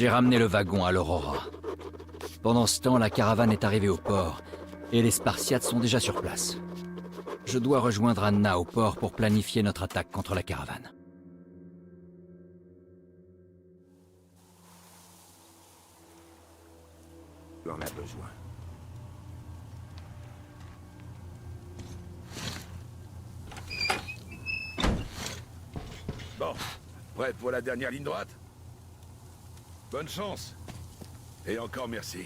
J'ai ramené le wagon à l'Aurora. Pendant ce temps, la caravane est arrivée au port, et les Spartiates sont déjà sur place. Je dois rejoindre Anna au port pour planifier notre attaque contre la caravane. Tu en as besoin. Bon, prête pour la dernière ligne droite? Bonne chance. Et encore merci.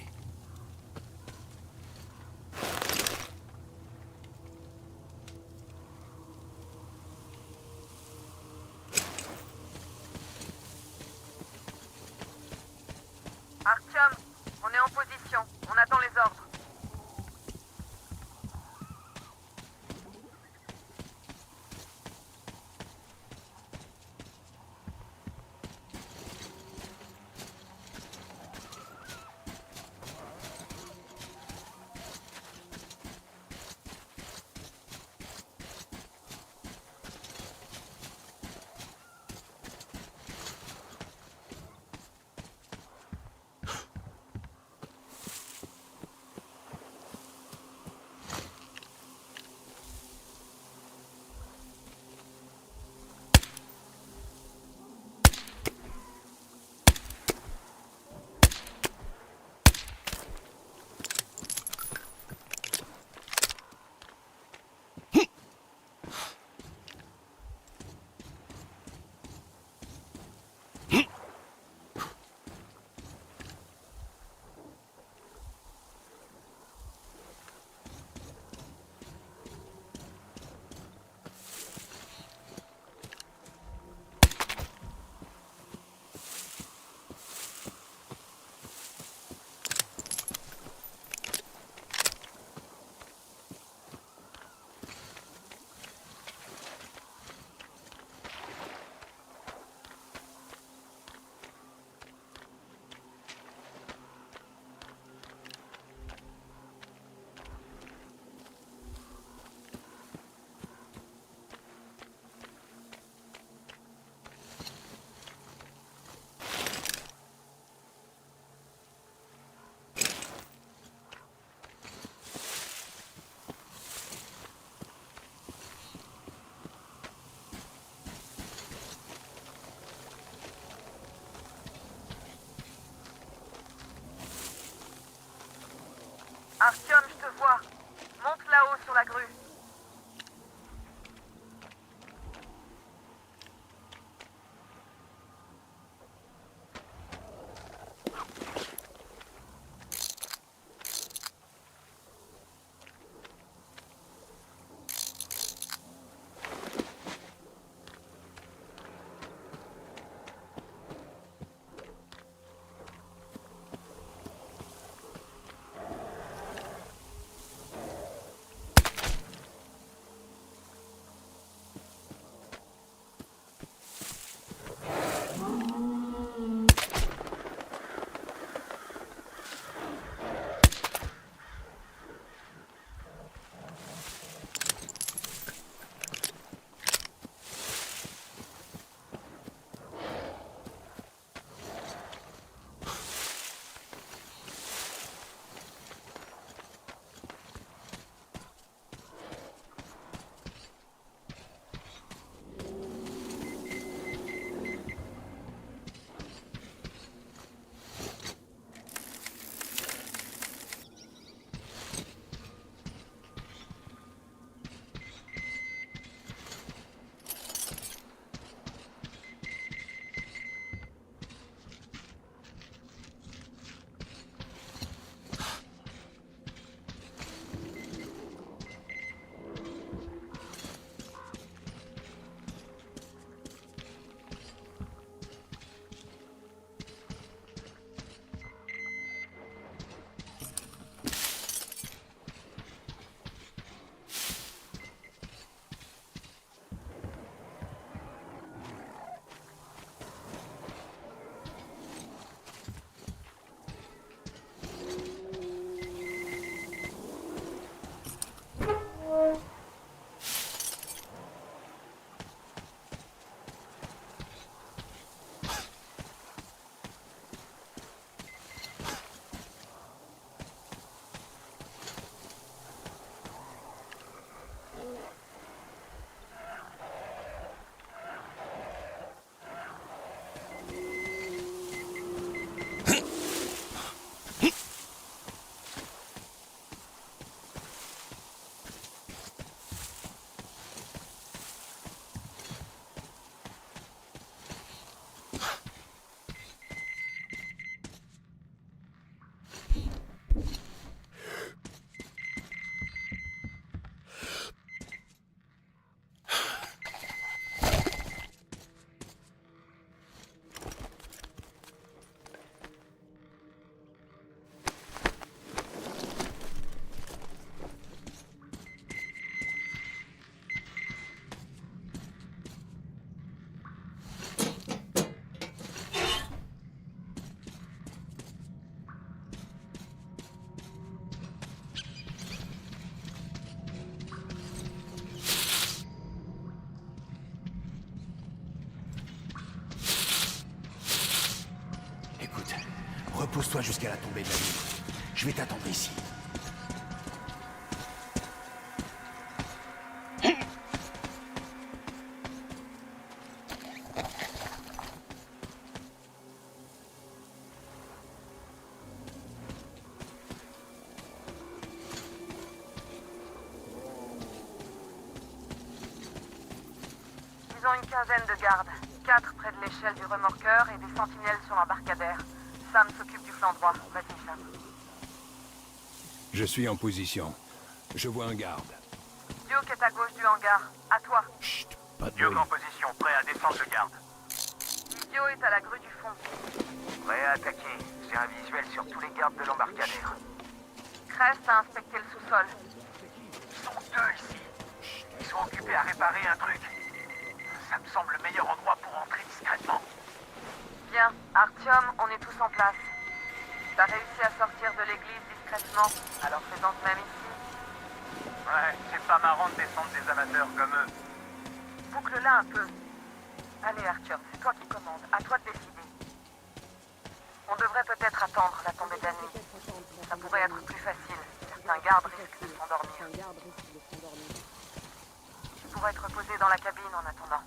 Artyom, on est en position. On attend les ordres. Artyom, je te vois. Monte là-haut sur la grue. Repose-toi jusqu'à la tombée de la nuit. Je vais t'attendre ici. Ils ont une quinzaine de gardes. 4 près de l'échelle du remorqueur et des sentinelles sur l'embarcadère. Sam s'occupe du flanc droit. Vas-y, Sam. Je suis en position. Je vois un garde. Duke est à gauche du hangar. À toi. Chut, pas de Duke bruit. en position, prêt à descendre le garde. Idiot est à la grue du fond. Prêt à attaquer. J'ai un visuel sur tous les gardes de l'embarcadère. Crest a inspecté le sous-sol. Ils sont 2 ici. Ils sont occupés à réparer un truc. Ça me semble le meilleur endroit pour entrer discrètement. Bien, Artyom, on est tous en place. T'as réussi à sortir de l'église discrètement, alors fais-en de même ici. Ouais, c'est pas marrant de descendre des amateurs comme eux. Boucle-la un peu. Allez, Artyom, c'est toi qui commandes. À toi de décider. On devrait peut-être attendre la tombée de la nuit. Ça pourrait être plus facile. Certains gardes risquent de s'endormir. Tu pourrais te reposer dans la cabine en attendant.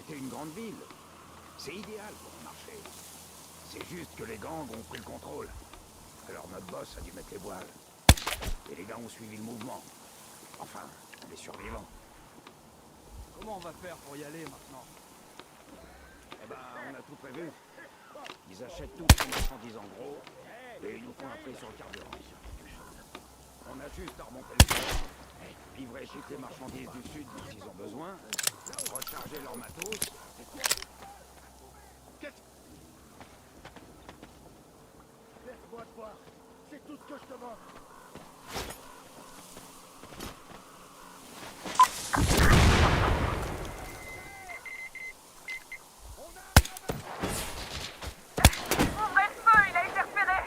c'était une grande ville. C'est idéal pour un marché. C'est juste que les gangs ont pris le contrôle. Alors notre boss a dû mettre les voiles. Et les gars ont suivi le mouvement. Enfin, les survivants. Comment on va faire pour y aller maintenant? Eh ben, on a tout prévu. Ils achètent toutes les marchandises en gros, et ils nous font un prix sur le carburant. On a juste à remonter le port, livrer toutes les marchandises du sud s'ils ont besoin, recharger leur matos. Laisse-moi te voir. C'est tout ce que je te demande. Ouvrez le feu, il a été repéré!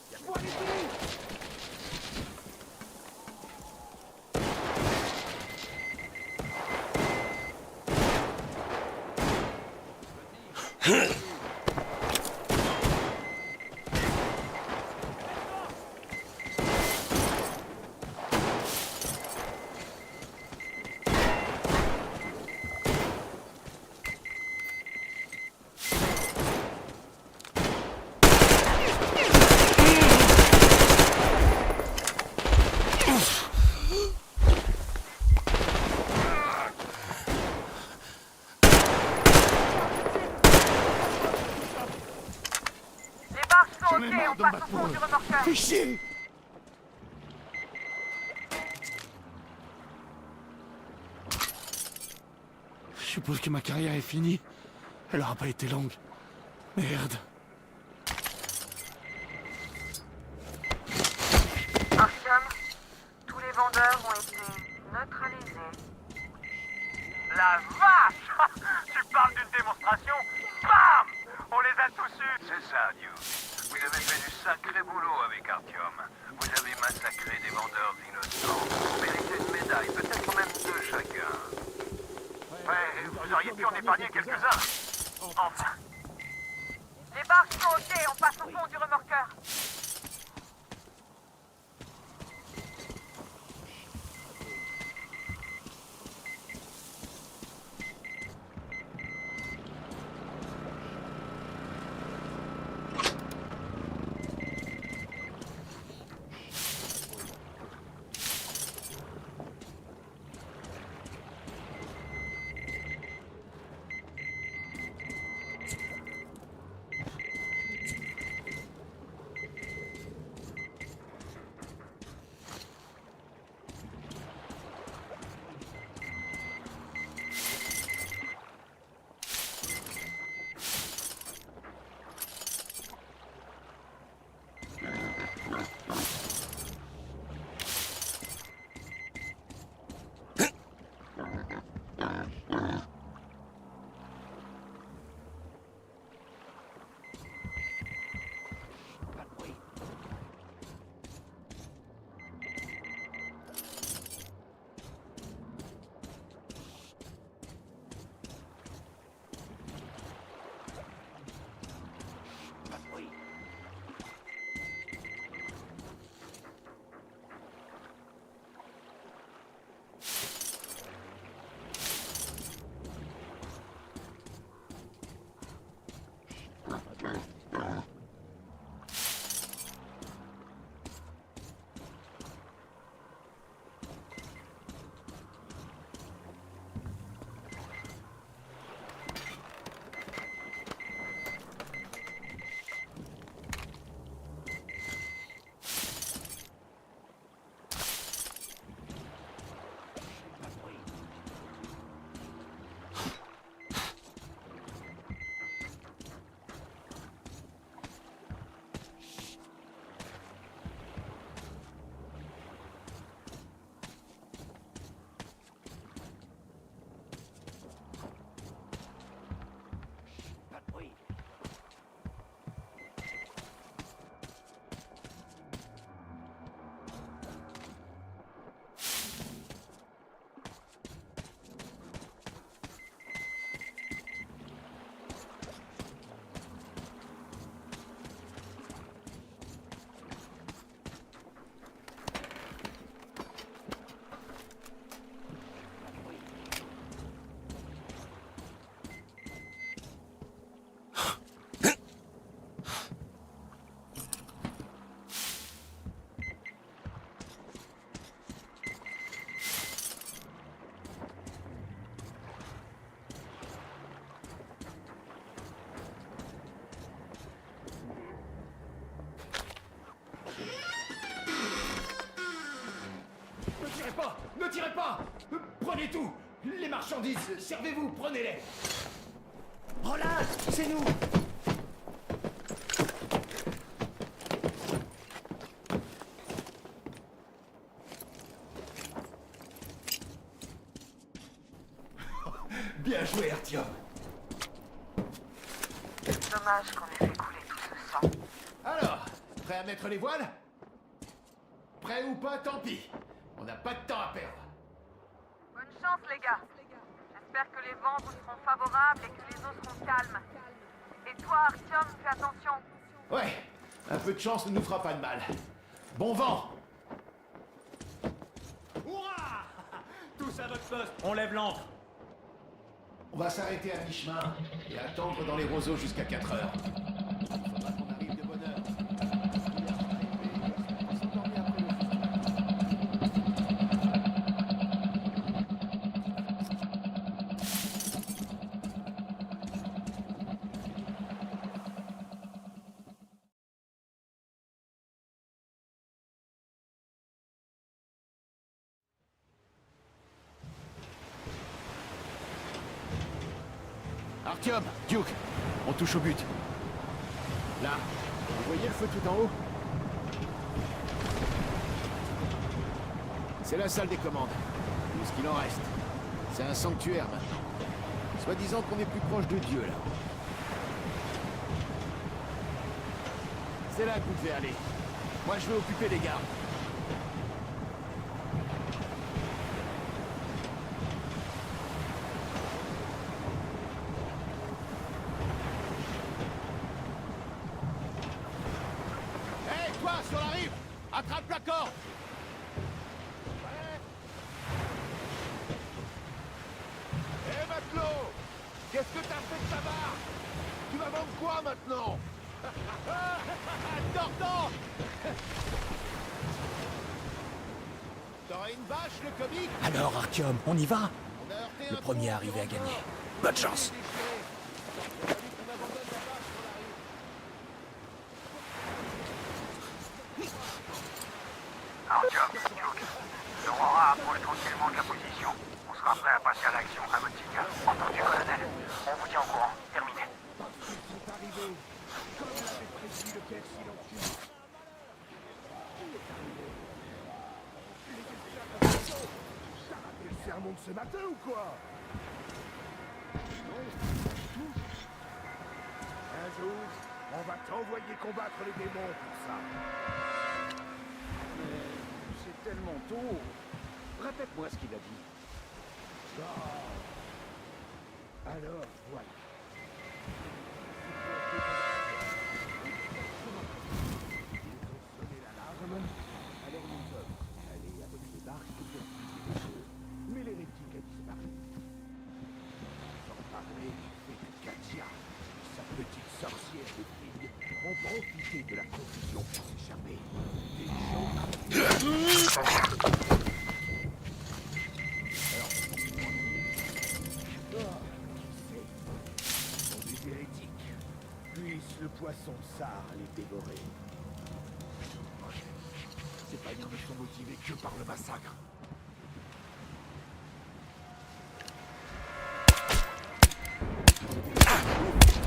C'est bon, Touché! Les barges sont ok, on passe au fond du remorqueur. Fais chier! Je suppose que ma carrière est finie. Elle aura pas été longue. Merde. Artyom, tous les vendeurs ont été neutralisés. La vache! Tu parles d'une démonstration? Bam! On les a tous eus! C'est ça, Duke. Vous avez fait du sacré boulot avec Artyom. Vous avez massacré des vendeurs innocents. Vous méritez une médaille, peut-être même deux chacun. Ouais, vous auriez pu en épargner quelques-uns. Enfin. Les barges sont ok, on passe au fond du remorqueur. Prenez tout! Les marchandises, servez-vous, prenez-les! Roland, c'est nous! Bien joué, Artyom. Dommage qu'on ait fait couler tout ce sang. Alors, prêt à mettre les voiles? Prêt ou pas, tant pis. On n'a pas de temps à perdre. Bonne chance, les gars. J'espère que les vents vous seront favorables et que les eaux seront calmes. Et toi, Artyom, fais attention. Ouais, un peu de chance ne nous fera pas de mal. Bon vent! Hurrah! Tous à votre poste, on lève l'ancre. On va s'arrêter à mi-chemin et attendre dans les roseaux jusqu'à 4 heures. Il faudra qu'on arrive de bonne heure. Artyom, Duke, on touche au but. Là, vous voyez le feu tout en haut? C'est la salle des commandes. Tout ce qu'il en reste. C'est un sanctuaire maintenant. Soi-disant qu'on est plus proche de Dieu là. C'est là que vous devez aller. Moi je vais occuper les gardes. Hé, toi, sur la rive! Attrape la corde! Hé, matelot! Qu'est-ce que t'as fait de ta barre? Tu vas vendre quoi maintenant? Tordant! T'aurais une bâche, le comique? Alors, Artyom, on y va? On a heurté un Le premier pont, arrivé à on gagner. va. Bonne chance. Il a fallu qu'on abandonne la bâche sur la rive. Artyom, Duke, l'Aurora approche tranquillement de la position. On sera prêt à passer à l'action à votre signal. Entendu, colonel. On vous tient au courant. Terminé. Le sermon de ce matin ou quoi? Un jour, on va t'envoyer combattre les démons pour ça. C'est tellement tôt. Répète-moi ce qu'il a dit. Alors, voilà. Sonner l'alarme. Alors nous sommes allés avec les barques pour tuer les feux. Mais l'hérétique a disparu. Sans parler du fait que Katia et sa petite sorcière de fille ont profité de la confusion pour s'échapper. Des gens... Sont des hérétiques. Puisse le poisson sard les dévorer. C'est pas une mission motivée que par le massacre.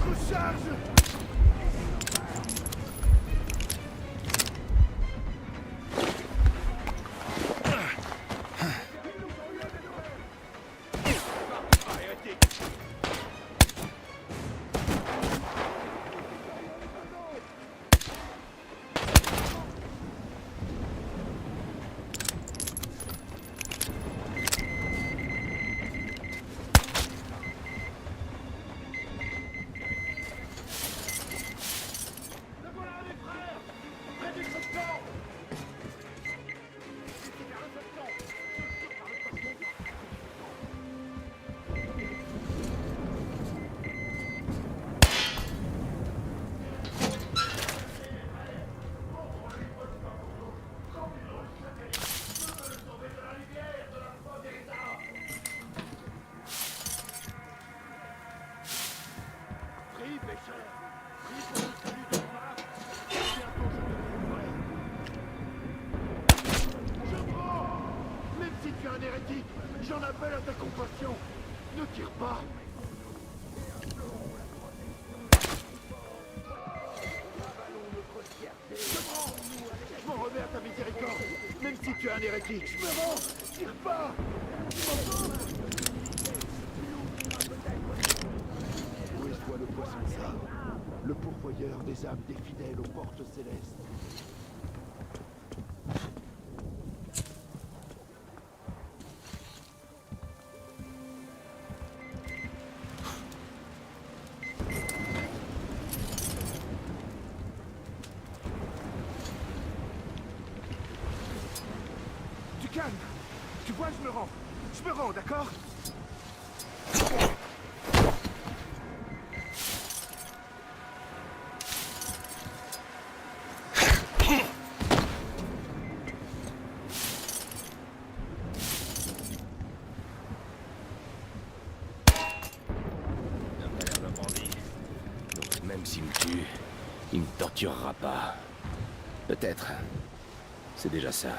Recharge! appelle à ta compassion. Ne tire pas. Je m'en remets à ta miséricorde, même si tu es un hérétique. Je me rends. Tire pas. Où est toi le poisson sabre, le pourvoyeur des âmes des fidèles aux portes célestes? Du calme. Tu vois, je me rends. Je me rends, d'accord? Même s'il me tue, il me torturera pas. Peut-être. C'est déjà ça.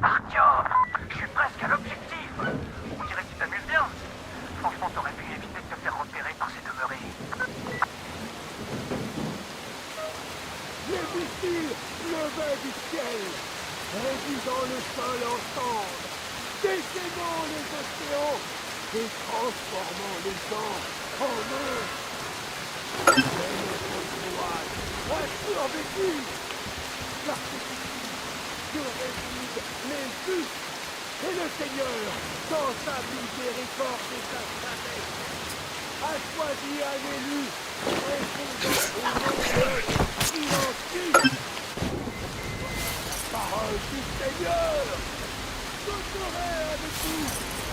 Artyom, je suis presque à l'objectif. On dirait que tu t'amuses bien. Franchement, t'aurais pu éviter de te faire repérer par ces demeurés. Les missiles levés du ciel, réduisant le sol en cendres, déchaînant les océans et transformant les gens en monstres. Mais notre courage a survécu. Dieu réside les justes, et le Seigneur, dans sa miséricorde et sa sagesse, a choisi un élu répondant au nom de silencieux. Parole du Seigneur, je serai avec vous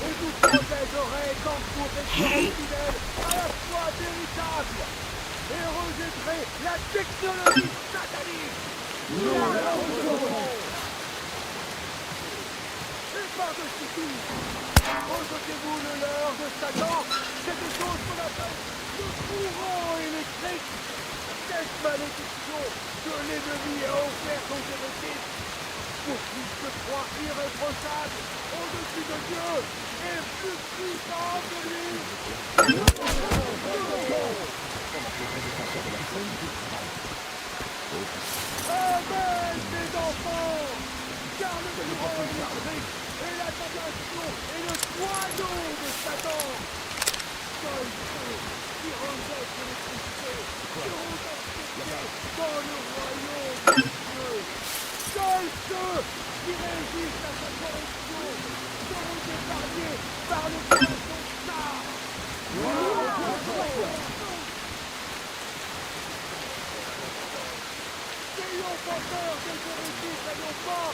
et vous protégerai quand vous resterez fidèles à la foi véritable et rejetterez la technologie satanique. Nous la rejetterons. Et par-dessus tout, rejetez-vous le leurre de Satan, quelque chose qu'on appelle le courant électrique. Cette malédiction que l'ennemi a offerte aux hérétiques pour qu'il se croit irréprochable au-dessus de Dieu et plus puissant que lui. Amen, mes enfants, car le courant électrique et la damnation et le poids de Satan. Seul ceux qui rejettent l'électricité seront acceptés dans le royaume de Dieu. Seuls ceux qui résistent à sa corruption seront épargnés par le feu de son char. N'ayons pas peur des hérétiques, n'ayons pas.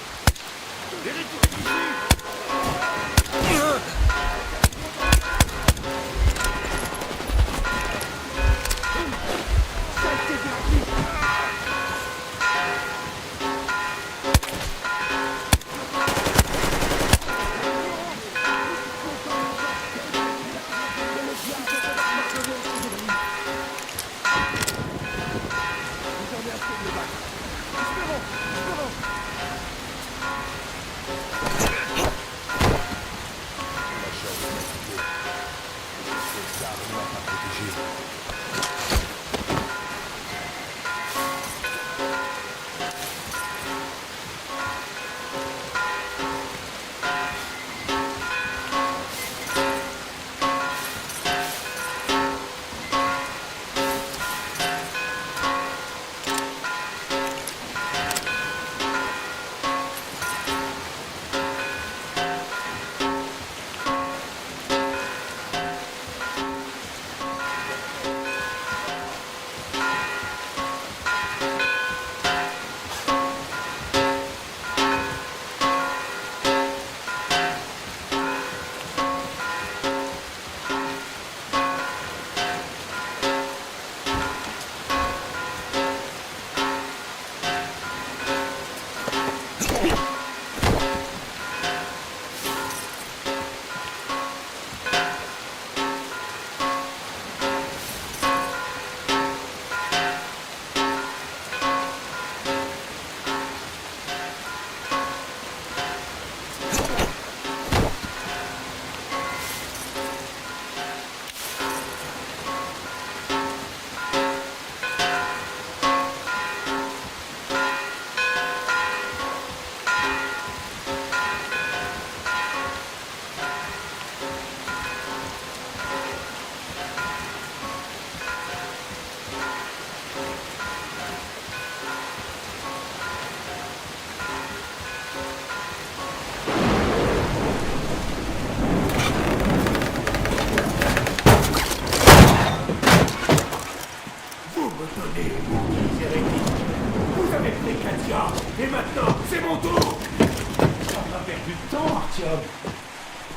Vous avez pris Katia, et maintenant, c'est mon tour. On a perdu de temps, Artyom.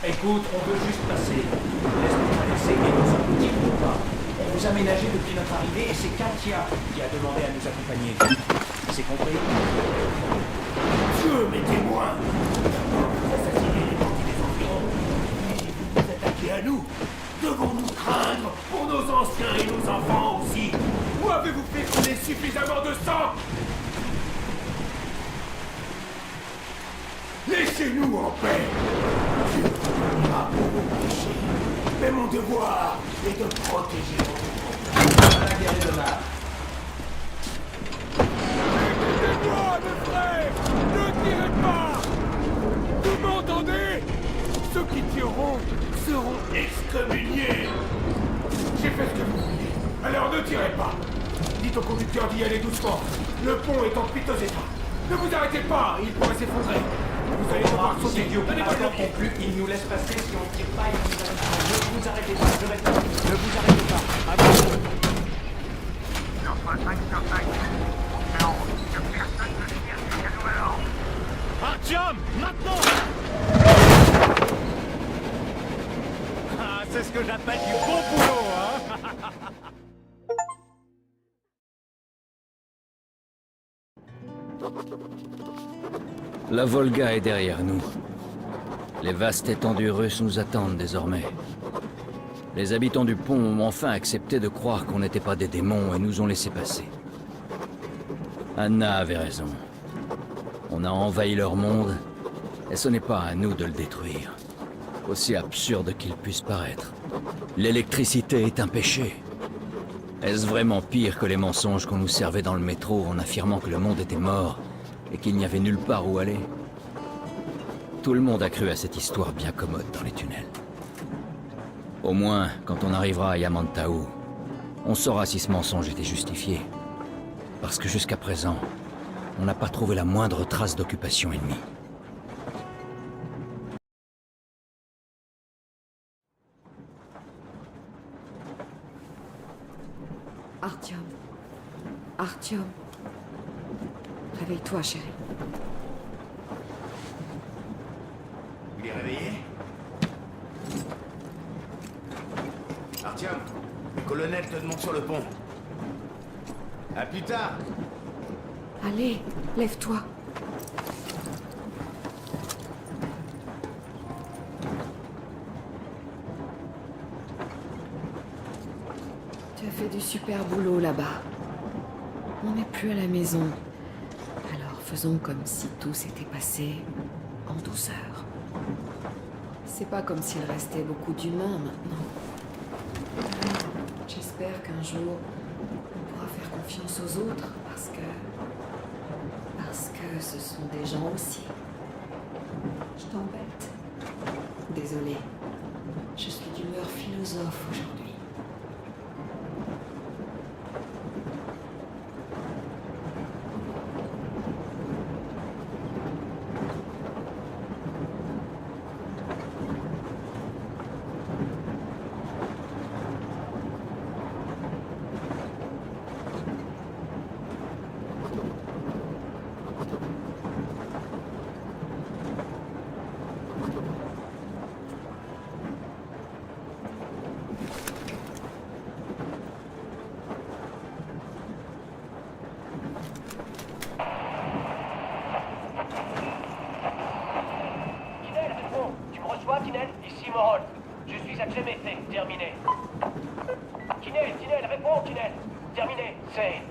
Écoute, on veut juste passer. Laisse-nous traverser et nous en douterons pas. On vous a ménagé depuis notre arrivée et c'est Katia qui a demandé à nous accompagner. C'est compris? Dieu, mes témoins. Vous assassinez les bandits des environs. Et vous vous attaquez à nous. Devons-nous craindre pour nos anciens et nos enfants aussi? Ou avez-vous fait couler suffisamment de sang? Laissez-nous en paix. Dieu punira pour vos péchés. Mais mon devoir est de protéger votre À la guerre est de l'art. Écoutez-moi, mes frères! Ne tirez pas! Vous m'entendez? Ceux qui tireront seront excommuniés! J'ai fait ce que vous vouliez, alors ne tirez pas! Dites au conducteur d'y aller doucement. Le pont est en piteux état. Ne vous arrêtez pas, il pourrait s'effondrer. Vous allez devoir sauter. Donnez pas le pied. Plus, il nous laisse passer si on ne tire pas. Ne vous arrêtez pas, je répète. Ne vous arrêtez pas. À vous. Sur 5 sur 5. Mais en route, que personne ne tire jusqu'à nouvel ordre. Artyom, maintenant! Ah, c'est ce que j'appelle du bon boulot, hein? La Volga est derrière nous. Les vastes étendues russes nous attendent désormais. Les habitants du pont ont enfin accepté de croire qu'on n'était pas des démons et nous ont laissé passer. Anna avait raison. On a envahi leur monde, et ce n'est pas à nous de le détruire. Aussi absurde qu'il puisse paraître. L'électricité est un péché. Est-ce vraiment pire que les mensonges qu'on nous servait dans le métro en affirmant que le monde était mort et qu'il n'y avait nulle part où aller? Tout le monde a cru à cette histoire bien commode dans les tunnels. Au moins, quand on arrivera à Yamantau, on saura si ce mensonge était justifié. Parce que jusqu'à présent, on n'a pas trouvé la moindre trace d'occupation ennemie. Artyom. Artyom. Réveille-toi, chérie. Il est réveillé? Artyom, le colonel te demande sur le pont. À plus tard. Allez, lève-toi. Tu as fait du super boulot là-bas. On n'est plus à la maison. Alors faisons comme si tout s'était passé en douceur. C'est pas comme s'il restait beaucoup d'humains maintenant. J'espère qu'un jour, on pourra faire confiance aux autres parce que ce sont des gens aussi. Je t'embête. Désolée. Je suis d'humeur philosophe aujourd'hui. Tinel, ici Morol. Je suis à Clemente, terminé. Tinel, réponds, Tinel. Terminé, c'est...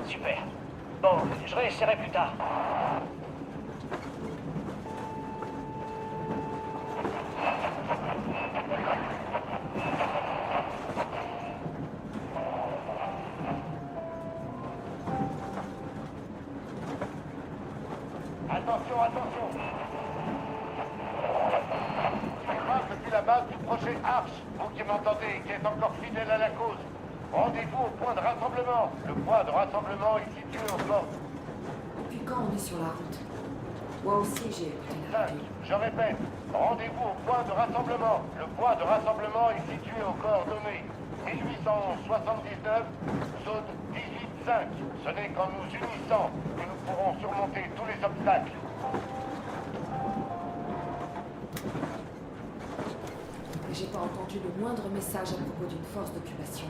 super. Bon, je réessayerai plus tard. Attention. Depuis la base du projet Arch, vous qui m'entendez, qui êtes encore fidèle à la cause. Rendez-vous au point de rassemblement. Le point de rassemblement est situé au port. Depuis quand on est sur la route? Moi aussi j'ai écouté la radio. Je répète, rendez-vous au point de rassemblement. Le point de rassemblement est situé aux coordonnées 1879, zone 18-5. Ce n'est qu'en nous unissant que nous pourrons surmonter tous les obstacles. J'ai pas entendu le moindre message à propos d'une force d'occupation.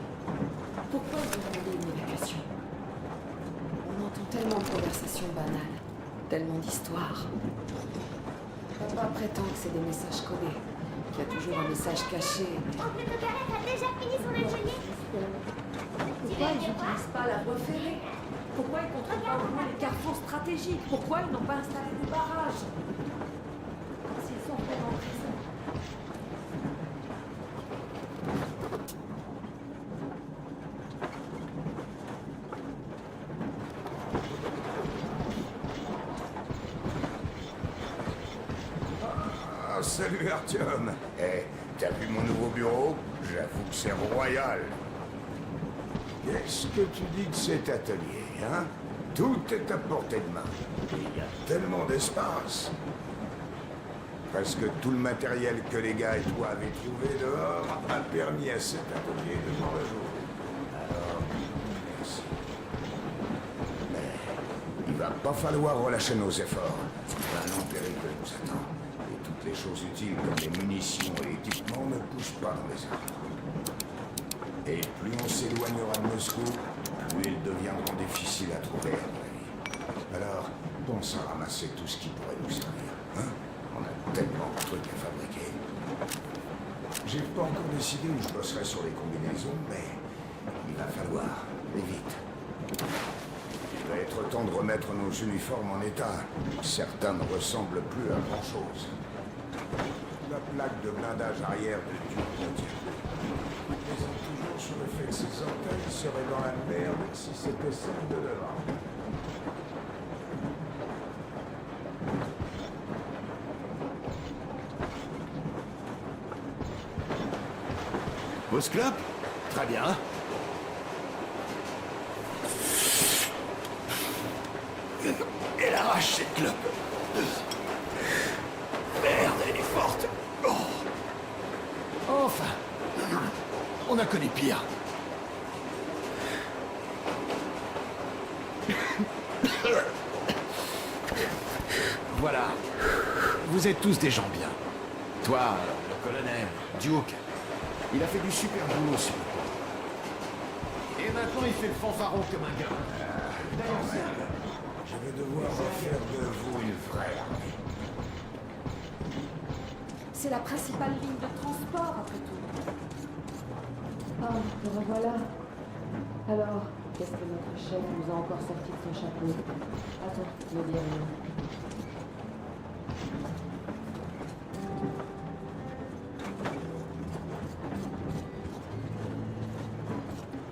Pourquoi vous demandez une évacuation? On entend tellement de conversations banales, tellement d'histoires. Papa prétend que c'est des messages codés, qu'il y a toujours un message caché. Oncle Tokarev a déjà fini son atelier. Pourquoi ils n'utilisent pas la voie ferrée? Pourquoi ils ne contrôlent pas au moins les carrefours stratégiques? Pourquoi ils n'ont pas installé des barrages? S'ils sont vraiment présents. Salut Artyom. T'as vu mon nouveau bureau? J'avoue que c'est royal. Qu'est-ce que tu dis de cet atelier, hein? Tout est à portée de main. Il y a tellement d'espace. Presque tout le matériel que les gars et toi avez trouvé dehors a permis à cet atelier de voir le jour. Alors, merci. Mais il va pas falloir relâcher nos efforts. C'est un long périple qui nous attend. Les choses utiles comme les munitions et l'équipement ne poussent pas dans les arbres. Et plus on s'éloignera de Moscou, plus ils deviendront difficiles à trouver, à mon avis. Alors, pense à ramasser tout ce qui pourrait nous servir. Hein? On a tellement de trucs à fabriquer. J'ai pas encore décidé où je bosserai sur les combinaisons, mais il va falloir, et vite. Il va être temps de remettre nos uniformes en état. Certains ne ressemblent plus à grand-chose. La plaque de blindage arrière de Duke retient. Ils plaisant toujours sur le fait que ses antennes seraient dans la merde si c'était celle de devant. Pause clope? Très bien. Elle arrache cette clope. Merde, elle est forte. Oh. Enfin, on a connu pire. Voilà. Vous êtes tous des gens bien. Toi, le colonel, Duke, il a fait du super boulot sur le pont. Et maintenant, il fait le fanfaron comme un gars. D'ailleurs, je vais devoir refaire de vous une vraie armée. C'est la principale ligne de transport, après tout. Ah, te revoilà. Alors, qu'est-ce que notre chef nous a encore sorti de son chapeau? Attends, ne dis rien.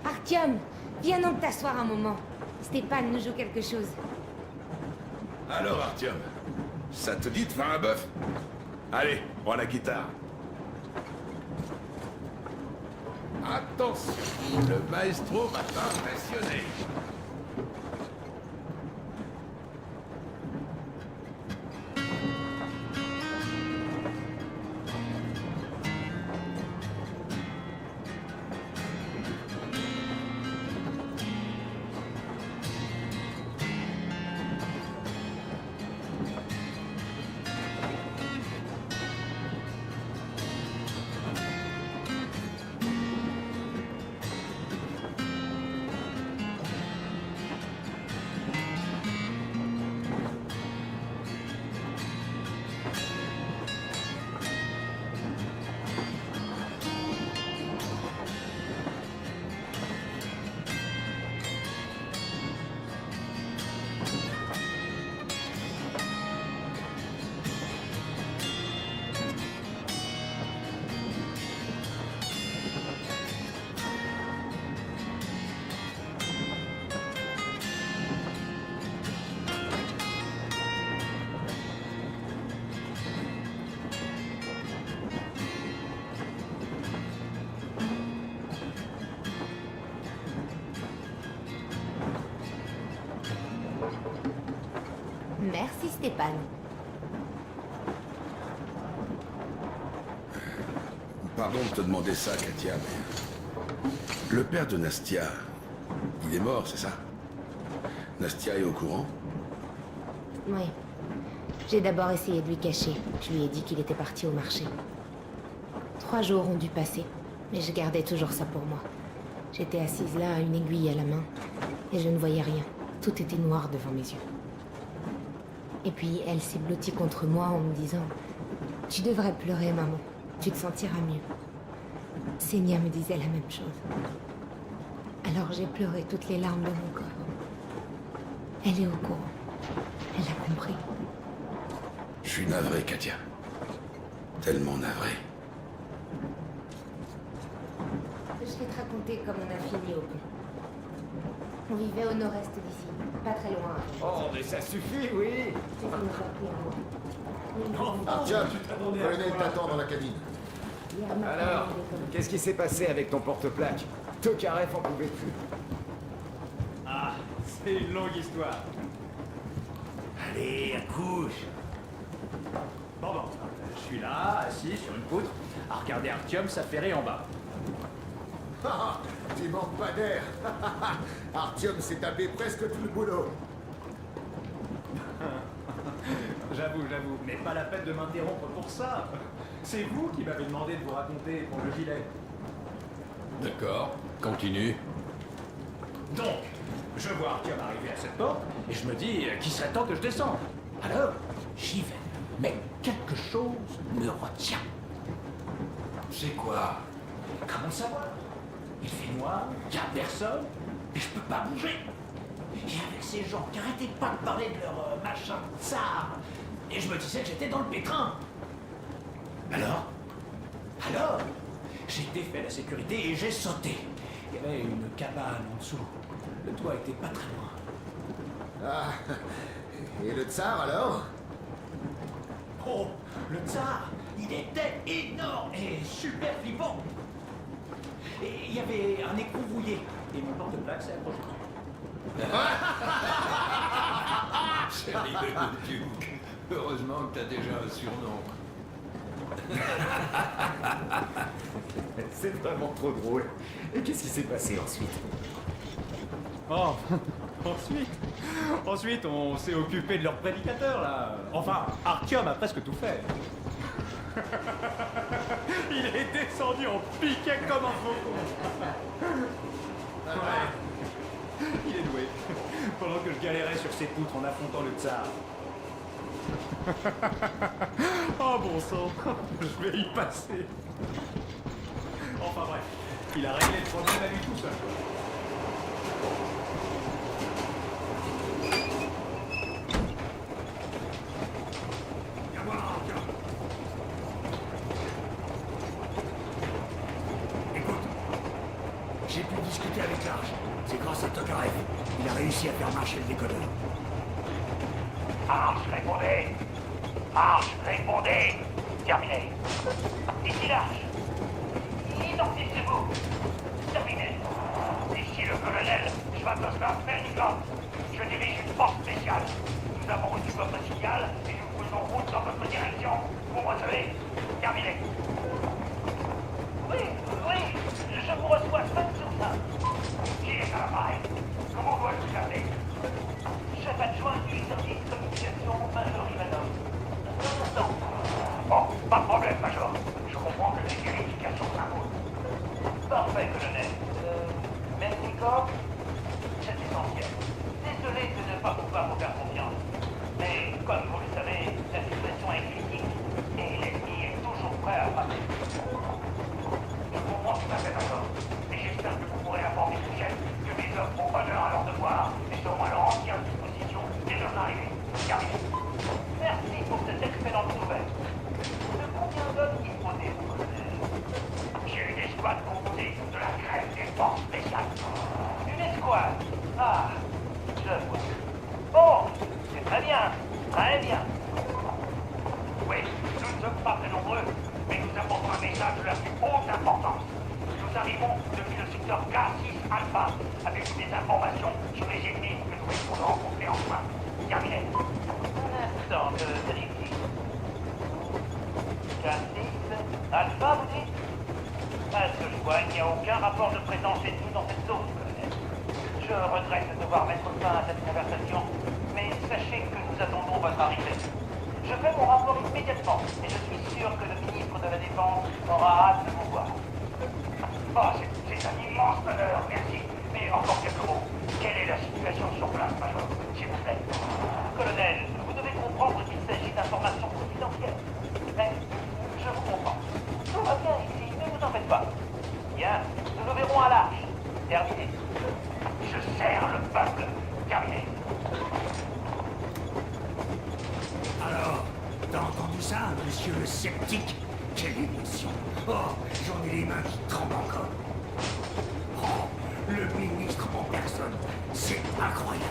Artyom, viens donc t'asseoir un moment. Stéphane nous joue quelque chose. Alors, Artyom, ça te dit de faire un bœuf? Allez, prends la guitare. Attention, le maestro va t'impressionner. Merci Stéphane. Pardon de te demander ça, Katia, mais... Le père de Nastia, il est mort, c'est ça? Nastia est au courant? Oui. J'ai d'abord essayé de lui cacher. Je lui ai dit qu'il était parti au marché. 3 jours ont dû passer, mais je gardais toujours ça pour moi. J'étais assise là, une aiguille à la main, et je ne voyais rien. Tout était noir devant mes yeux. Et puis elle s'est blottie contre moi en me disant « Tu devrais pleurer, maman. Tu te sentiras mieux. » Senia me disait la même chose. Alors j'ai pleuré toutes les larmes de mon corps. Elle est au courant. Elle a compris. Je suis navré, Katia. Tellement navré. Je vais te raconter comment on a fini au pont. On vivait au nord-est d'ici, pas très loin. Oh, mais ça suffit, oui. C'est ce qui nous a pris un mois. Artyom, colonel t'attend dans la cabine. Alors, qu'est-ce qui s'est passé avec ton porte-plaque? Tokarev en pouvait plus. Ah, c'est une longue histoire. Allez, accouche. Bon, je suis là, assis sur une poutre, à regarder Artyom s'affairer en bas. Ah, tu manques pas d'air. Artyom s'est tapé presque tout le boulot. J'avoue, mais pas la peine de m'interrompre pour ça. C'est vous qui m'avez demandé de vous raconter pour le gilet. D'accord, continue. Donc, je vois Artyom arriver à cette porte, et je me dis qu'il serait temps que je descende. Alors, j'y vais. Mais quelque chose me retient. C'est quoi? Comment savoir? Il fait noir, il n'y a personne, et je peux pas bouger. Et avec ces gens qui arrêtaient pas de parler de leur machin tsar, et je me disais que j'étais dans le pétrin. Alors, j'ai défait la sécurité et j'ai sauté. Il y avait une cabane en dessous. Le toit était pas très loin. Ah, et le tsar alors? Oh, le tsar, il était énorme et super flippant. Et il y avait un écrou rouillé. Et mon porte-plaque s'est accroché. C'est rigolo, Duke. Heureusement que t'as déjà un surnom. C'est vraiment trop drôle. Et qu'est-ce qui s'est passé ensuite? Oh, ensuite, on s'est occupé de leur prédicateur, là. Enfin, Artyom a presque tout fait. Il est descendu en piquet comme un faucon. Ouais. Il est doué. Pendant que je galérais sur ses poutres en affrontant le tsar. Oh bon sang, je vais y passer. Enfin bref, il a réglé le problème à lui tout seul. Viens voir, Artyom. Écoute, j'ai pu discuter avec Arch. C'est grâce à Tokarev. Il a réussi à faire marcher le décodeur. Arch, répondez! Arch, répondez! Terminé. Ici l'Arch. Identifiez-vous. Terminé. Ici le colonel Svatoslav Melnikov. Je dirige une force spéciale. Nous avons reçu votre signal et nous faisons route dans votre direction. Vous recevez? Terminé. Oui, je vous reçois 5 sur 5. Qui est à l'appareil? Comment dois-je vous appeler? Chef adjoint du service de communication, Major Ivanov. Un instant. Bon, pas de problème, Major. Je comprends que les vérifications s'imposent. Parfait, colonel. Melnikov, c'est essentiel. Désolé de ne pas pouvoir vous faire confiance. Mais, comme vous le savez, la situation est critique et l'ennemi est toujours prêt à frapper. Je comprends tout à fait, Major. Et j'espère que vous pourrez informer le chef que mes hommes font honneur à leur devoir et seront à leur entière disposition dès leur arrivée. Terminé. Merci pour cette excellente nouvelle. De combien d'hommes disposez-vous, colonel? J'ai une escouade composée de la crème des forces spéciales. Une escouade? Ah, je vois. Bon, c'est très bien, très bien. Oui, nous ne sommes pas très nombreux, mais nous apportons un message de la plus haute importance. Nous arrivons depuis le secteur K6 Alpha avec des informations sur les ennemis que nous risquons de rencontrer en chemin. Terminé. Un instant de vérifier. K6 Alpha, vous dites? À ce que je vois, il n'y a aucun rapport de présence ennemie dans cette zone, colonel. Je regrette de devoir mettre fin à cette conversation, mais sachez que nous attendons votre arrivée. Je fais mon rapport immédiatement, et je suis sûr que le ministre de la Défense aura hâte de vous voir. Oh, c'est un immense honneur, merci. Mais encore quelques mots. Quelle est la situation sur place, Major, s'il vous plaît? Colonel, vous devez comprendre qu'il s'agit d'informations confidentielles. Mais je vous comprends. Tout va bien ici, ne vous en faites pas. Bien, nous nous verrons à l'Arche. Terminé. Je sers le peuple. Terminé. Alors, t'as entendu ça, monsieur le sceptique? Quelle émotion! Oh, j'en ai les mains qui tremblent encore. Oh, le ministre en personne, c'est incroyable.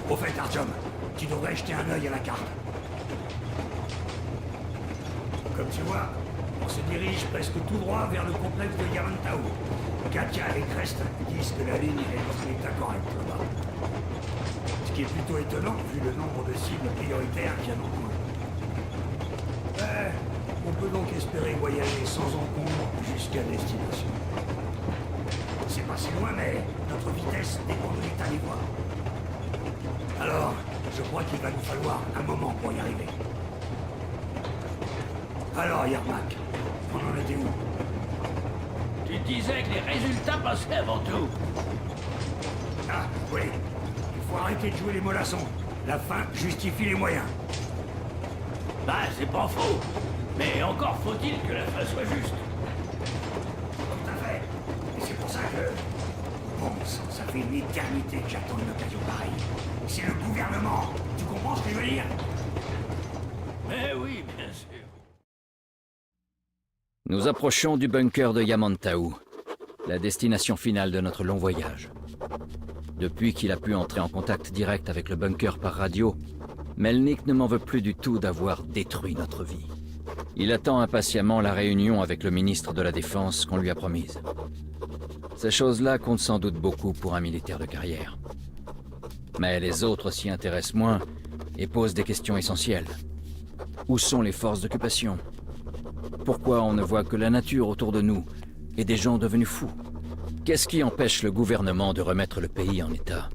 Au fait, Artyom, tu devrais jeter un œil à la carte. Comme tu vois, on se dirige presque tout droit vers le complexe de Yamantau. Katia et Crest disent que la ligne est dans un état correct là-bas. Ce qui est plutôt étonnant vu le nombre de cibles prioritaires qu'il y a dans le coin. On peut donc espérer voyager sans encombre jusqu'à destination. C'est pas si loin, mais notre vitesse dépend de l'état des voies. Alors, je crois qu'il va nous falloir un moment pour y arriver. Alors, Yermak, on en était où? Tu disais que les résultats passaient avant tout. Ah, oui. Il faut arrêter de jouer les mollassons. La fin justifie les moyens. Bah, c'est pas faux. Mais encore faut-il que la fin soit juste. Tout à fait. Et c'est pour ça que... Bon sang, ça fait une éternité que j'attends une occasion pareille. C'est le gouvernement. Tu comprends ce que je veux dire? Mais oui, bien sûr. Nous approchons du bunker de Yamantau, la destination finale de notre long voyage. Depuis qu'il a pu entrer en contact direct avec le bunker par radio, Melnik ne m'en veut plus du tout d'avoir détruit notre vie. Il attend impatiemment la réunion avec le ministre de la Défense qu'on lui a promise. Ces choses-là comptent sans doute beaucoup pour un militaire de carrière. Mais les autres s'y intéressent moins et posent des questions essentielles. Où sont les forces d'occupation? Pourquoi on ne voit que la nature autour de nous et des gens devenus fous? Qu'est-ce qui empêche le gouvernement de remettre le pays en état?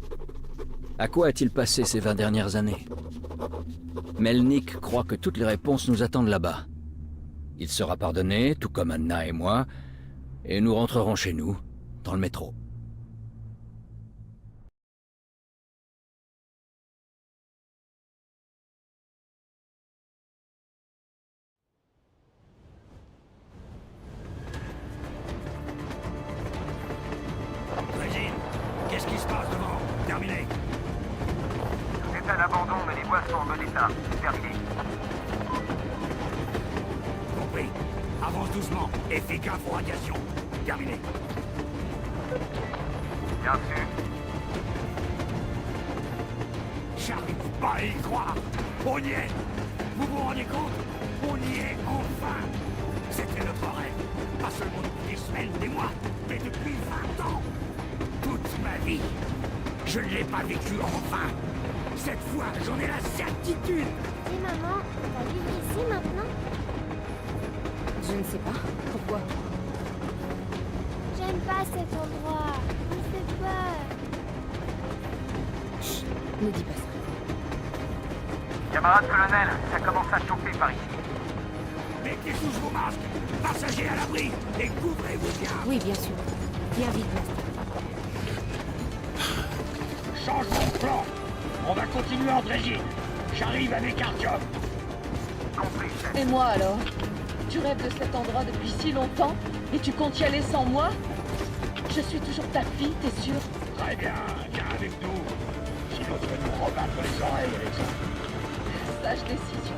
À quoi a-t-il passé ces 20 dernières années? Melnik croit que toutes les réponses nous attendent là-bas. Il sera pardonné, tout comme Anna et moi, et nous rentrerons chez nous, dans le métro. Régine, qu'est-ce qui se passe devant? Terminé. C'est à l'abandon, mais les voies sont en bon état. Terminé. Compris. Avance doucement et fais gaffe aux radiations. Terminé. Bien sûr. J'arrive pas à y croire. On y est. Vous vous rendez compte? On y est enfin. C'était notre rêve. Pas seulement depuis des semaines, des mois, mais depuis 20 ans. Toute ma vie. Je ne l'ai pas vécu enfin. Cette fois, j'en ai la certitude. Dis maman, on va vivre ici maintenant? Je ne sais pas. Pourquoi? J'aime pas cet endroit. Il me fait peur. Chut, ne dis pas ça. Camarade colonel, ça commence à chauffer par ici. Mettez tous vos masques. Passagers à l'abri. Et couvrez-vous bien. Oui, bien sûr. Viens vite, Master. Changeons de plan. On va continuer en Régine. J'arrive avec Artyom. Compris, chef. Et moi alors? Tu rêves de cet endroit depuis si longtemps et tu comptes y aller sans moi? Je suis toujours ta fille, t'es sûr? Très bien, viens avec nous. Sinon tu vas nous rebattre les oreilles avec ça. Sage décision.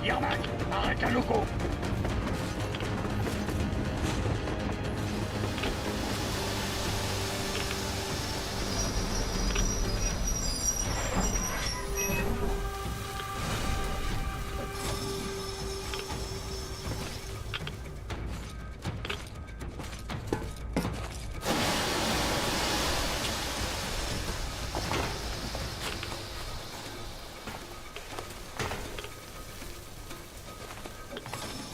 Yermak, arrête un loco.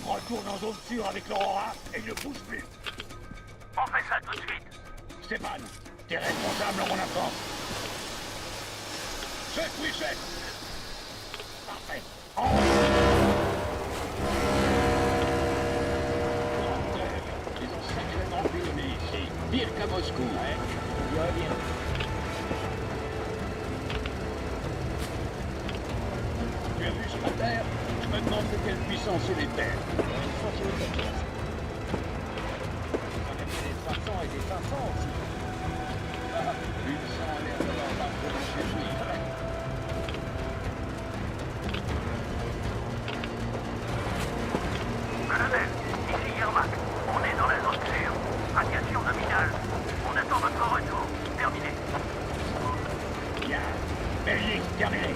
Retourne en zone sûre avec l'Aurora et ne bouge plus. On fait ça tout de suite. Stéphane, t'es responsable en mon absence. Chef, oui, chef. Parfait. Ils ont sacrément bidonné ici. Pire qu'à Moscou. Ouais, on dirait bien. Tu as vu sur la Terre? Je me demande de quelle puissance il est terre. Une fois qu'il est terre. On a mis des 300 et des 500 aussi. Ah, une sang a l'air d'avoir pas trop chez lui. Colonel, ici Yermak. On est dans la zone sûre. Radiation nominale. On attend votre retour. Terminé. Bien. Bellic, terminé.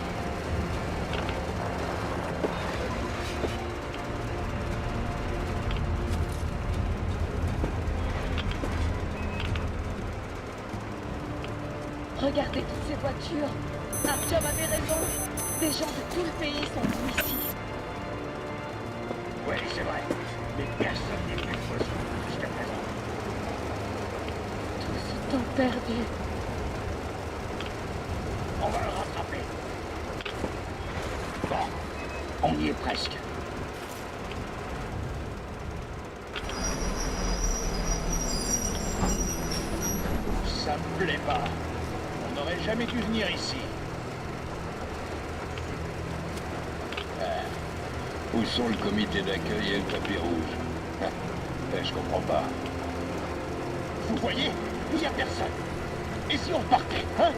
Regardez toutes ces voitures. Artyom avait raison. Des gens de tout le pays sont venus ici. Oui, c'est vrai. Mais personne n'est venu de Moscou jusqu'à présent. Tout ce temps perdu. On va le rattraper. Bon, on y est presque. Ça me plaît pas. On n'aurait jamais dû venir ici. Où sont le comité d'accueil et le tapis rouge? Je comprends pas. Vous voyez, il n'y a personne. Et si on repartait, hein?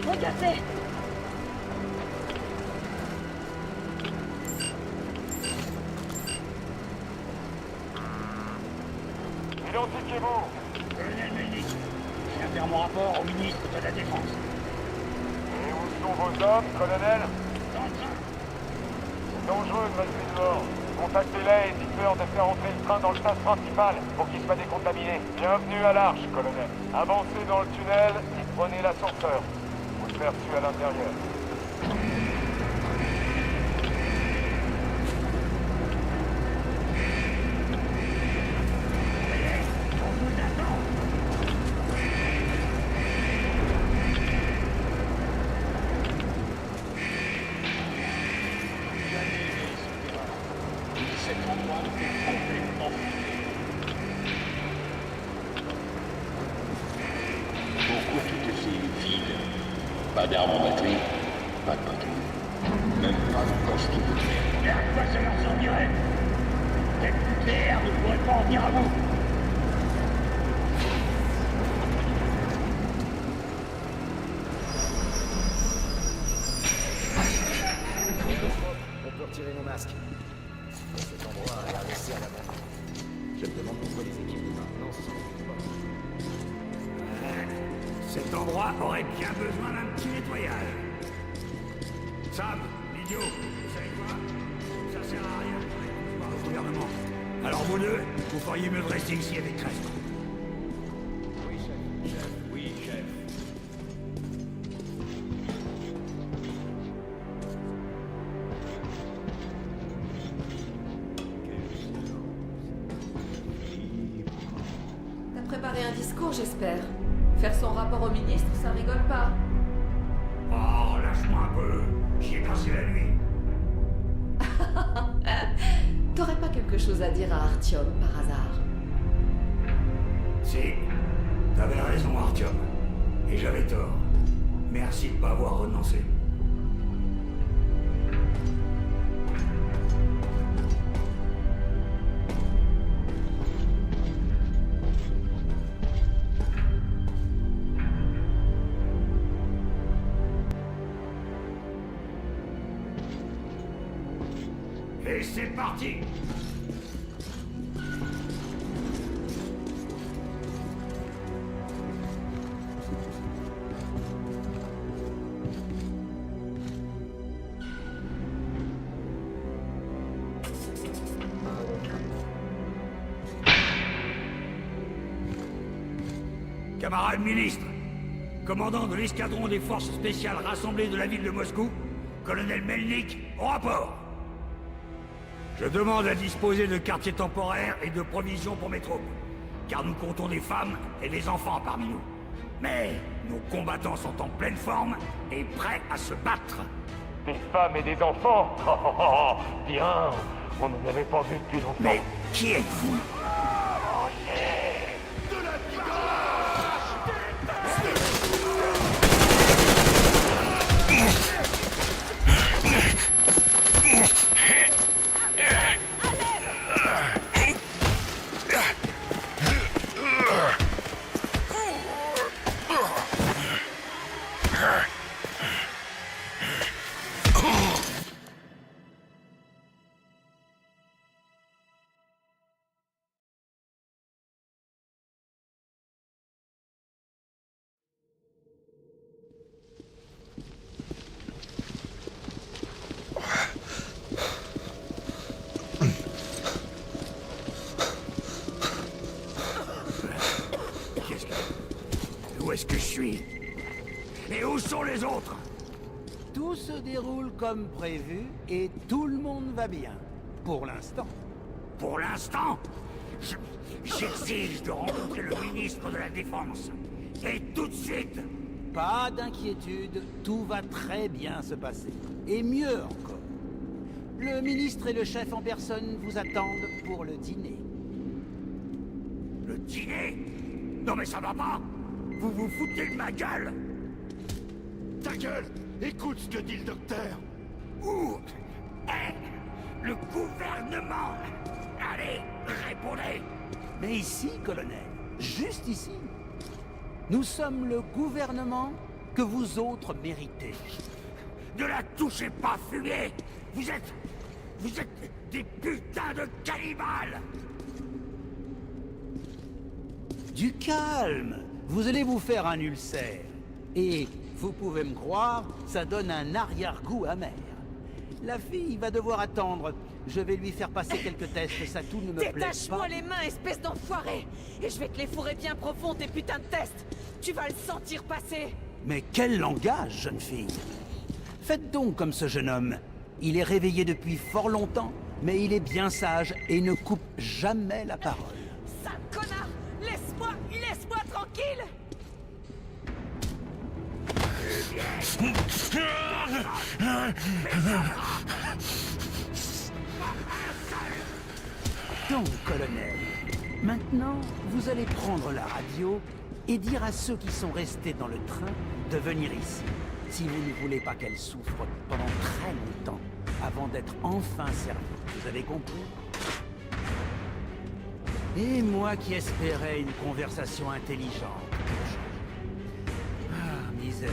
Regardez. Identifiez-vous. Colonel Melnik, je viens faire mon rapport au ministre de la Défense. Et où sont vos hommes, colonel? Dans Dangereuse, Mort. Contactez-les et dites-leur de faire entrer le train dans le sas principal pour qu'il soit décontaminé. Bienvenue à l'Arche, colonel. Avancez dans le tunnel et prenez l'ascenseur. Vous serez reçu à l'intérieur. Pourquoi tout est si vide? Pas d'armes en batterie, pas de patrouille, même pas de costume. Et à quoi ça leur servirait? Peut-être nucléaire ne pourrait pas en venir à vous. On peut retirer nos masques. Cet endroit a l'air laissé à l'abandon. Je me demande pourquoi les équipes de maintenance s'en occupent pas. Cet endroit aurait bien besoin d'un petit nettoyage. Sam, l'idiot, vous savez quoi? Ça sert à rien. On va au gouvernement. Alors vous deux, vous feriez mieux de rester ici avec Crest. Oui, chef. Chef, oui, chef. T'as préparé un discours, j'espère. Faire son rapport au ministre, ça rigole pas. Oh, lâche-moi un peu. J'y ai passé la nuit. T'aurais pas quelque chose à dire à Artyom, par hasard? Si, t'avais raison, Artyom. Et j'avais tort. Merci de pas avoir renoncé. Et c'est parti! Camarade ministre, commandant de l'escadron des forces spéciales rassemblées de la ville de Moscou, colonel Melnik, au rapport. Je demande à disposer de quartiers temporaires et de provisions pour mes troupes, car nous comptons des femmes et des enfants parmi nous. Mais nos combattants sont en pleine forme et prêts à se battre. Des femmes et des enfants? Oh, bien. On n'en avait pas vu depuis longtemps. Mais qui êtes-vous? Où est-ce que je suis? Et où sont les autres? Tout se déroule comme prévu et tout le monde va bien. Pour l'instant. Pour l'instant, j'exige de rencontrer le ministre de la Défense. Et tout de suite. Pas d'inquiétude, tout va très bien se passer. Et mieux encore. Le ministre et le chef en personne vous attendent pour le dîner. Le dîner? Non mais ça va pas! Vous vous foutez de ma gueule! Ta gueule! Écoute ce que dit le docteur! Où est le gouvernement? Allez, répondez! Mais ici, colonel, juste ici. Nous sommes le gouvernement que vous autres méritez. Ne la touchez pas, fumier! Vous êtes des putains de cannibales! Du calme! Vous allez vous faire un ulcère. Et, vous pouvez me croire, ça donne un arrière-goût amer. La fille va devoir attendre. Je vais lui faire passer quelques tests, ça tout ne me plaît pas. Détache-moi les mains, espèce d'enfoiré! Et je vais te les fourrer bien profond, tes putains de tests! Tu vas le sentir passer! Mais quel langage, jeune fille! Faites donc comme ce jeune homme. Il est réveillé depuis fort longtemps, mais il est bien sage et ne coupe jamais la parole. Sale connard! Laisse-moi tranquille! Donc, colonel, maintenant, vous allez prendre la radio et dire à ceux qui sont restés dans le train de venir ici, si vous ne voulez pas qu'elle souffre pendant très longtemps avant d'être enfin servie. Vous avez compris? Et moi qui espérais une conversation intelligente. Ah, misère.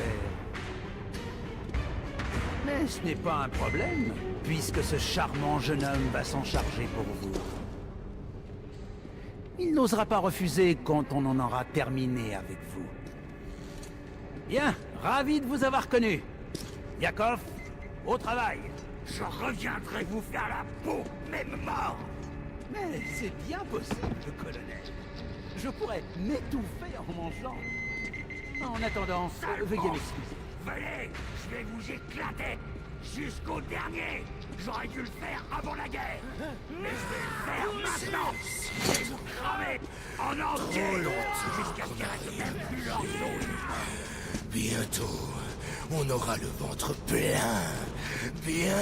Mais ce n'est pas un problème, puisque ce charmant jeune homme va s'en charger pour vous. Il n'osera pas refuser quand on en aura terminé avec vous. Bien, ravi de vous avoir connu. Yakov, au travail. Je reviendrai vous faire la peau, même mort. Mais c'est bien possible, colonel. Je pourrais m'étouffer en mangeant. En attendant, veuillez m'excuser. Venez, je vais vous éclater jusqu'au dernier. J'aurais dû le faire avant la guerre, mais je vais le faire maintenant. Je vais vous cramer en entier jusqu'à ce qu'il reste même plus l'orceau. Bientôt, on aura le ventre plein. Bien.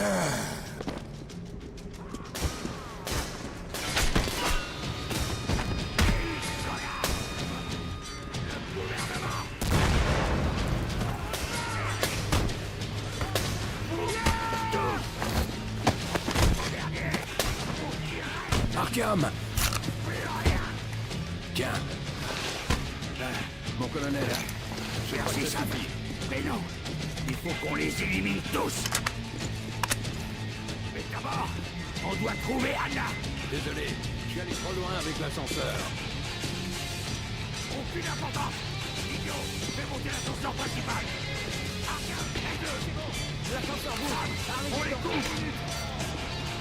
Arkham! Tiens. Mon colonel, Merci, Sam. Mais non, il faut qu'on les élimine tous. Mais d'abord, on doit trouver Anna. Désolé, je suis allé trop loin avec l'ascenseur. Aucune importance. Idiot, fais monter l'ascenseur principal. Arkham, aide-le. L'ascenseur bouge. On les coupe.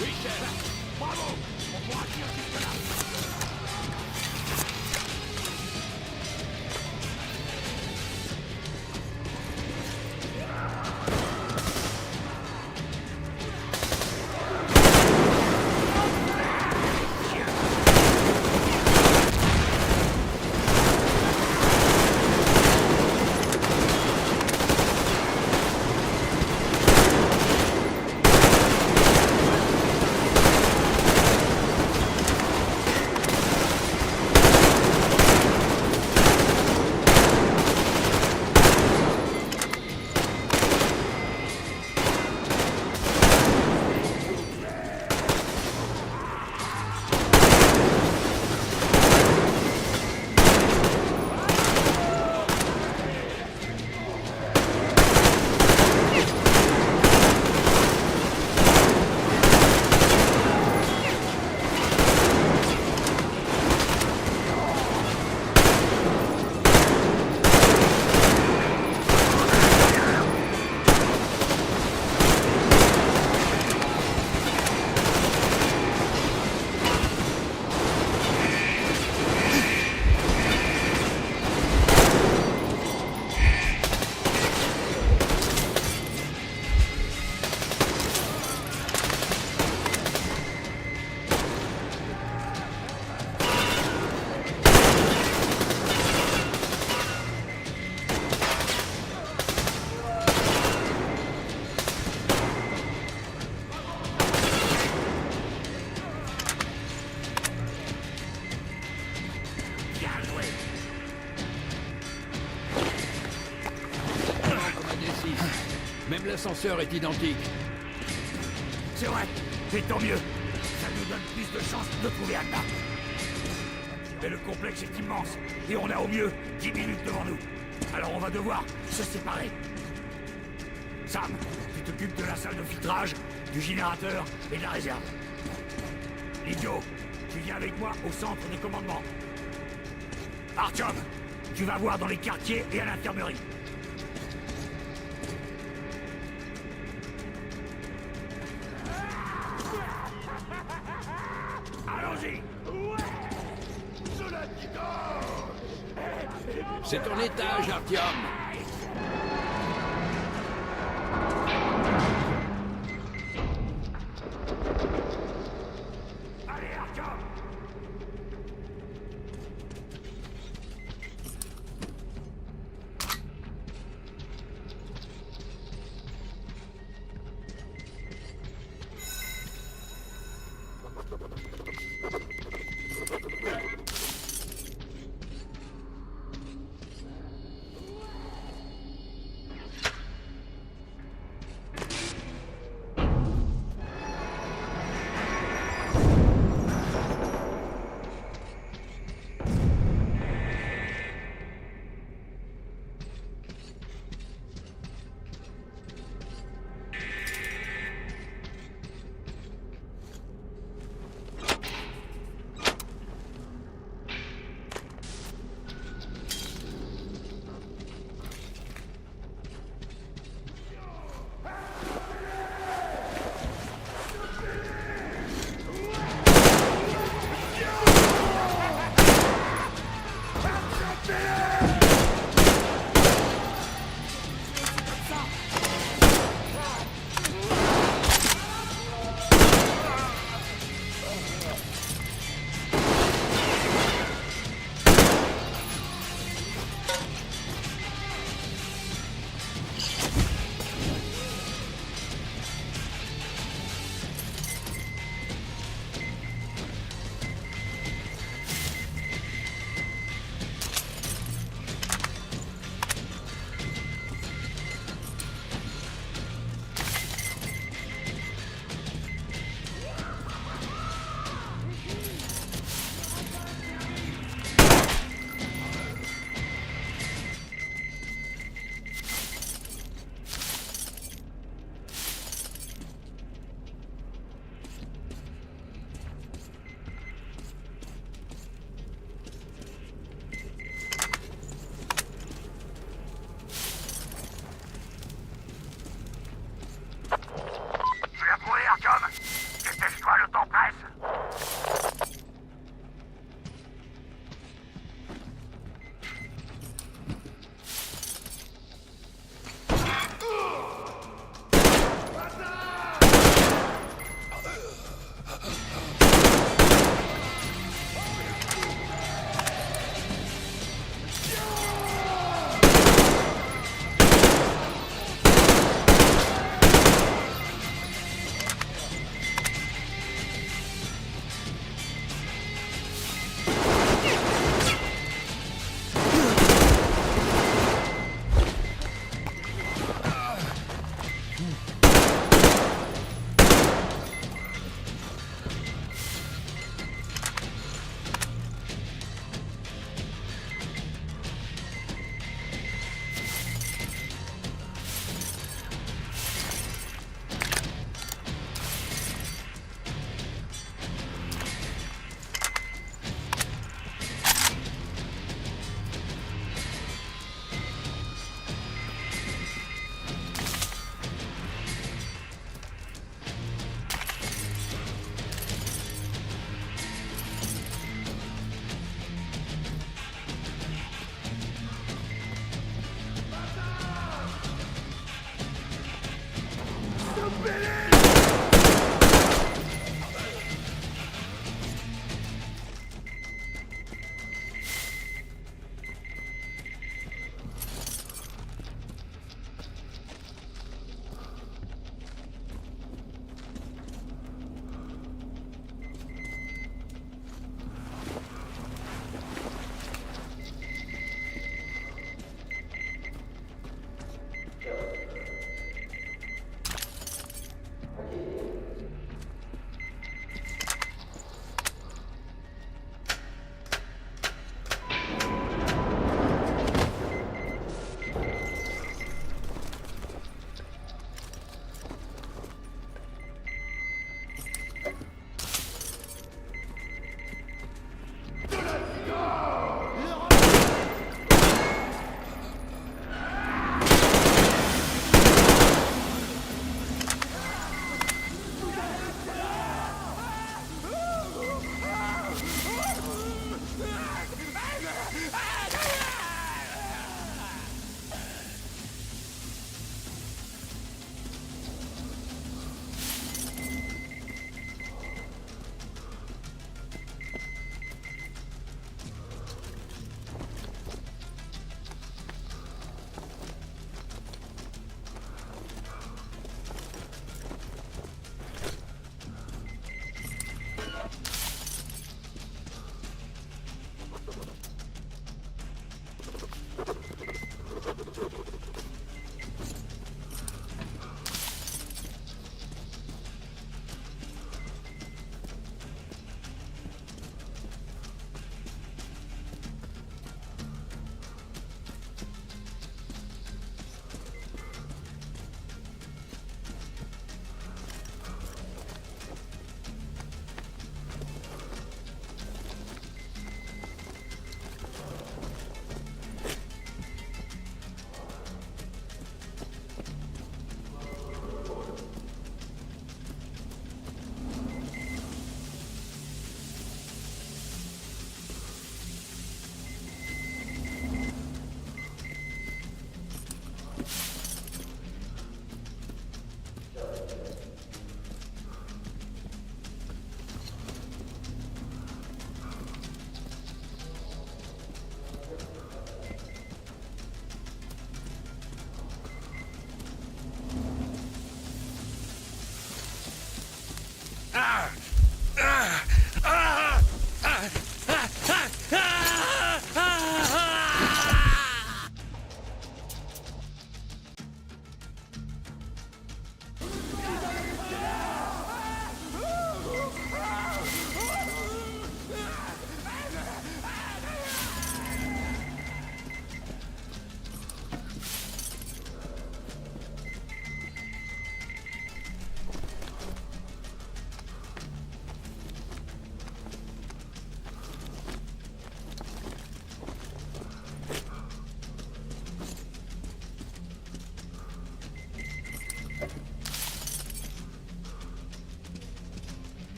Oui, chef. Bravo. On pourra tirer jusque-là. Même l'ascenseur est identique. C'est vrai, et tant mieux. Ça nous donne plus de chances de trouver Anna. Mais le complexe est immense, et on a au mieux 10 minutes devant nous. Alors on va devoir se séparer. Sam, tu t'occupes de la salle de filtrage, du générateur et de la réserve. Idiot, tu viens avec moi au centre de commandement. Artyom, tu vas voir dans les quartiers et à l'infirmerie. C'est ton étage, Artyom. Allez, Artyom!